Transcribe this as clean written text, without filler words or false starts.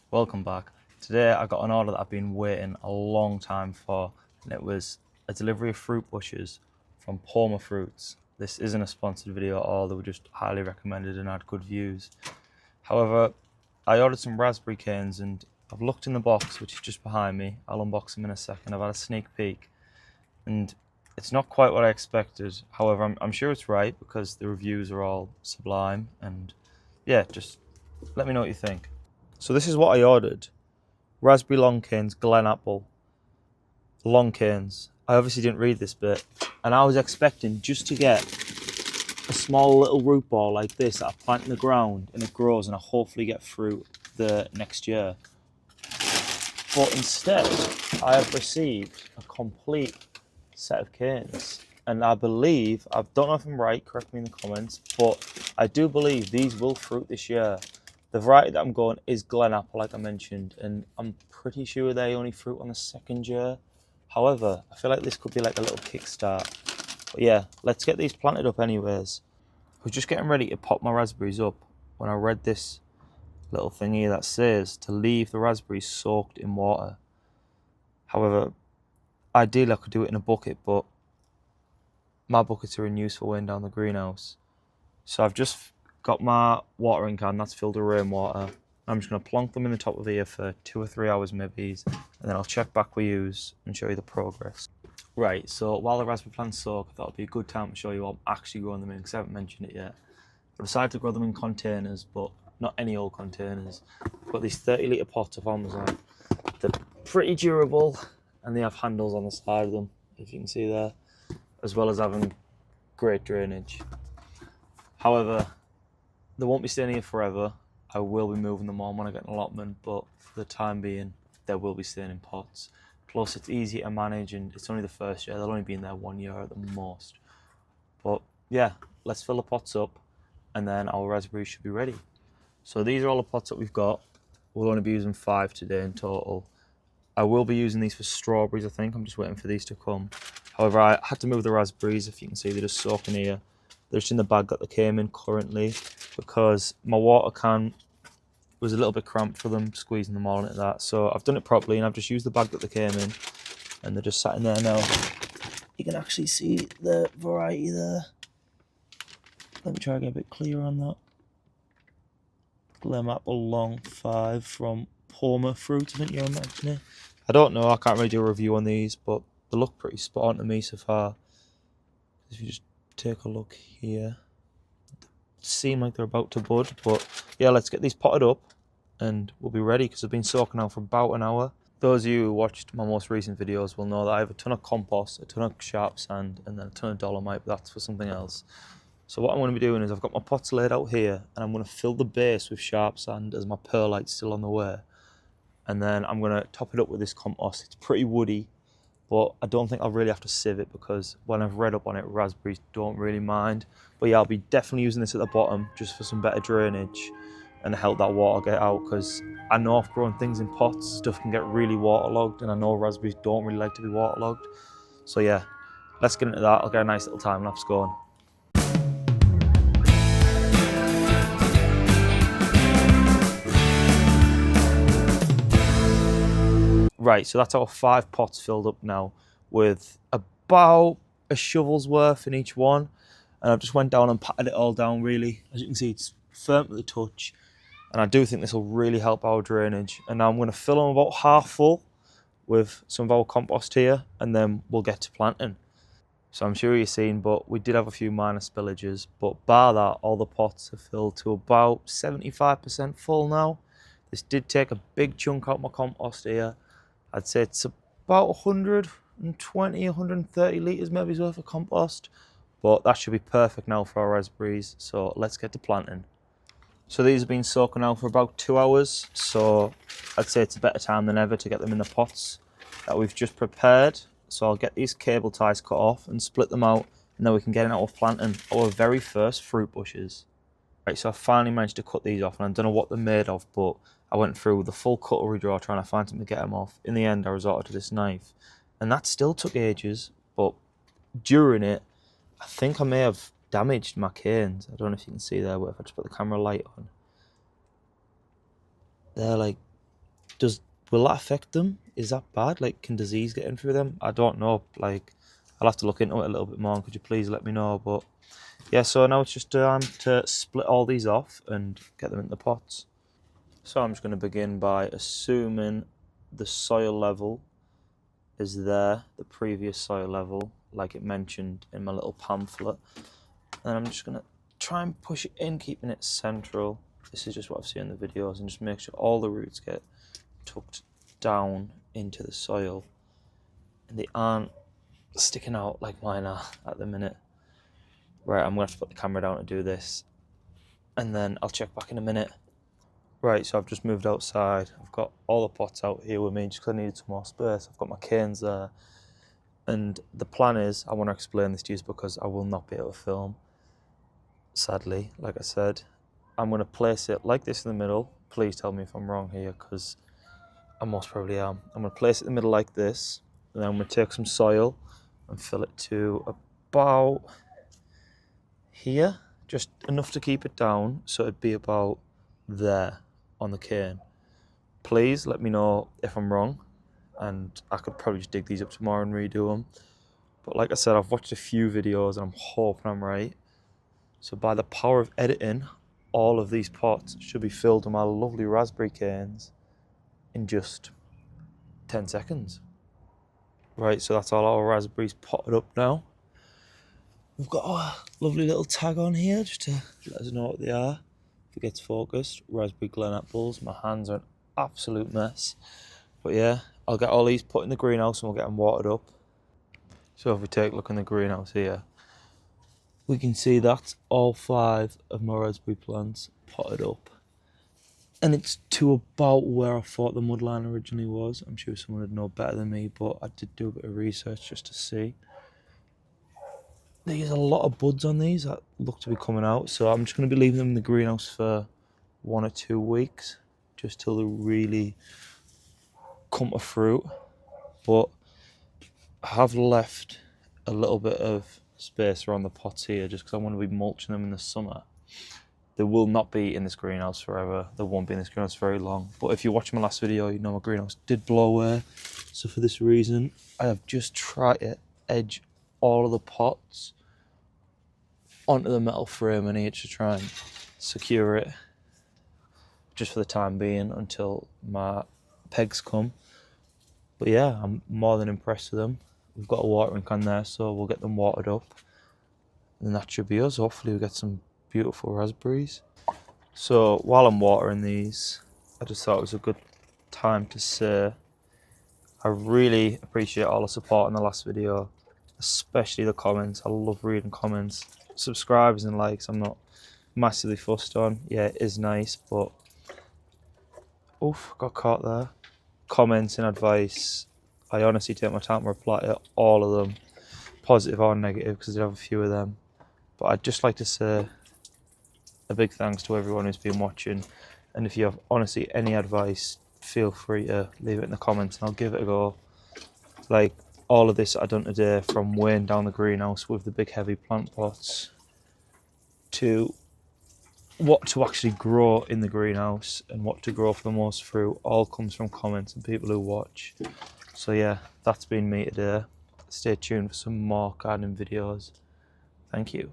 Welcome back. Today I got an order that I've been waiting a long time for, and it was a delivery of fruit bushes from Palmer Fruits. This isn't a sponsored video at all, they were just highly recommended and had good views. However, I ordered some raspberry canes and I've looked in the box, which is just behind me. I'll unbox them in a second. I've had a sneak peek and it's not quite what I expected. However, I'm sure it's right because the reviews are all sublime, and yeah, just let me know what you think. So this is what I ordered. Raspberry long canes, Glen Apple. Long canes. I obviously didn't read this bit, and I was expecting just to get a small little root ball like this that I plant in the ground and it grows and I hopefully get fruit the next year. But instead, I have received a complete set of canes. And I believe, I don't know if I'm right, correct me in the comments, but I do believe these will fruit this year. The variety that I'm going is Glen Apple, like I mentioned, and I'm pretty sure they only fruit on the second year. However, I feel like this could be like a little kickstart. But yeah, let's get these planted up anyways. I was just getting ready to pop my raspberries up when I read this little thingy that says to leave the raspberries soaked in water. However, ideally I could do it in a bucket, but my buckets are in use for weighing down the greenhouse. So I've just got my watering can that's filled with rainwater. I'm just going to plonk them in the top of here for 2 or 3 hours maybe, and then I'll check back with yous and show you the progress. Right, so while the raspberry plants soak, I thought it'd be a good time to show you what I'm actually growing them in, because I haven't mentioned it yet. I decided to grow them in containers, but not any old containers. I've got these 30-litre pots off Amazon. They're pretty durable, and they have handles on the side of them, if you can see there, as well as having great drainage. However, they won't be staying here forever. I will be moving them on when I get an allotment, but for the time being, they will be staying in pots. Plus, it's easy to manage, and it's only the first year. They'll only be in there 1 year at the most. But yeah, let's fill the pots up, and then our raspberries should be ready. So these are all the pots that we've got. We'll only be using 5 today in total. I will be using these for strawberries, I think. I'm just waiting for these to come. However, I had to move the raspberries. If you can see, they're just soaking here. They're just in the bag that they came in currently, because my water can was a little bit cramped for them, squeezing them all into that. So I've done it properly, and I've just used the bag that they came in, and they're just sat in there now. You can actually see the variety there. Let me try to get a bit clearer on that. Glen Apple Long 5 from Palmer Fruits, I think you're imagining. I don't know, I can't really do a review on these, but they look pretty spot on to me so far. If you just take a look here, they seem like they're about to bud, but yeah, let's get these potted up and we'll be ready, because they've been soaking now for about an hour. Those of you who watched my most recent videos will know that I have a ton of compost, a ton of sharp sand, and then a ton of dolomite, but that's for something else. So what I'm going to be doing is I've got my pots laid out here, and I'm going to fill the base with sharp sand as my perlite's still on the way. And then I'm going to top it up with this compost. It's pretty woody, but I don't think I'll really have to sieve it, because when I've read up on it, raspberries don't really mind. But yeah, I'll be definitely using this at the bottom just for some better drainage and help that water get out, because I know if growing things in pots, stuff can get really waterlogged, and I know raspberries don't really like to be waterlogged. So yeah, let's get into that. I'll get a nice little time lapse going. Right, so that's our 5 pots filled up now, with about a shovel's worth in each one. And I've just went down and patted it all down really. As you can see, it's firm to the touch. And I do think this will really help our drainage. And now I'm going to fill them about half full with some of our compost here, and then we'll get to planting. So I'm sure you've seen, but we did have a few minor spillages. But bar that, all the pots are filled to about 75% full now. This did take a big chunk out of my compost here. I'd say it's about 120, 130 litres maybe worth of compost, but that should be perfect now for our raspberries. So let's get to planting. So these have been soaking now for about 2 hours, so I'd say it's a better time than ever to get them in the pots that we've just prepared. So I'll get these cable ties cut off and split them out, and then we can get in out of planting our very first fruit bushes. Right, so I finally managed to cut these off, and I don't know what they're made of, but I went through the full cutlery drawer trying to find something to get them off. In the end, I resorted to this knife, and that still took ages, but during it, I think I may have damaged my canes. I don't know if you can see there, but if I just put the camera light on, they're like Will that affect them? Is that bad? Like, can disease get in through them? I don't know. Like, I'll have to look into it a little bit more. And could you please let me know? But yeah, so now it's just time to split all these off and get them into the pots. So I'm just going to begin by assuming the soil level is there, the previous soil level, like it mentioned in my little pamphlet. And I'm just going to try and push it in, keeping it central. This is just what I've seen in the videos, and just make sure all the roots get tucked down into the soil. And they aren't sticking out like mine are at the minute. Right, I'm going to have to put the camera down to do this, and then I'll check back in a minute. Right, so I've just moved outside. I've got all the pots out here with me just because I needed some more space. I've got my canes there. And the plan is, I want to explain this to you because I will not be able to film. Sadly, like I said, I'm going to place it like this in the middle. Please tell me if I'm wrong here, because I most probably am. I'm going to place it in the middle like this, and then I'm going to take some soil and fill it to about here, just enough to keep it down, so it'd be about there on the cane. Please let me know if I'm wrong, and I could probably just dig these up tomorrow and redo them. But like I said, I've watched a few videos and I'm hoping I'm right. So by the power of editing, all of these pots should be filled with my lovely raspberry canes in just 10 seconds. Right, so that's all our raspberries potted up now. We've got our lovely little tag on here just to let us know what they are. If it gets focused, raspberry Glen apples. My hands are an absolute mess. But yeah, I'll get all these put in the greenhouse and we'll get them watered up. So if we take a look in the greenhouse here, we can see that's all 5 of my raspberry plants potted up. And it's to about where I thought the mudline originally was. I'm sure someone would know better than me, but I did do a bit of research just to see. There's a lot of buds on these that look to be coming out, so I'm just going to be leaving them in the greenhouse for 1 or 2 weeks, just till they really come to fruit. But I have left a little bit of space around the pots here just because I want to be mulching them in the summer. They will not be in this greenhouse forever. They won't be in this greenhouse very long. But if you watched my last video, you know my greenhouse did blow away. So for this reason, I have just tried to edge all of the pots onto the metal frame in here to try and secure it just for the time being until my pegs come. But yeah, I'm more than impressed with them. We've got a watering can there, so we'll get them watered up. And that should be us. Hopefully we get some beautiful raspberries. So while I'm watering these, I just thought it was a good time to say I really appreciate all the support in the last video, especially the comments. I love reading comments. Subscribers and likes I'm not massively fussed on. Yeah, it is nice, but oof, got caught there. Comments and advice, I honestly take my time to reply to all of them, positive or negative, because I have a few of them. But I'd just like to say a big thanks to everyone who's been watching, and if you have honestly any advice, feel free to leave it in the comments and I'll give it a go. Like all of this I've done today, from weighing down the greenhouse with the big heavy plant pots to what to actually grow in the greenhouse and what to grow for the most fruit, all comes from comments and people who watch. So yeah, that's been me today. Stay tuned for some more gardening videos. Thank you.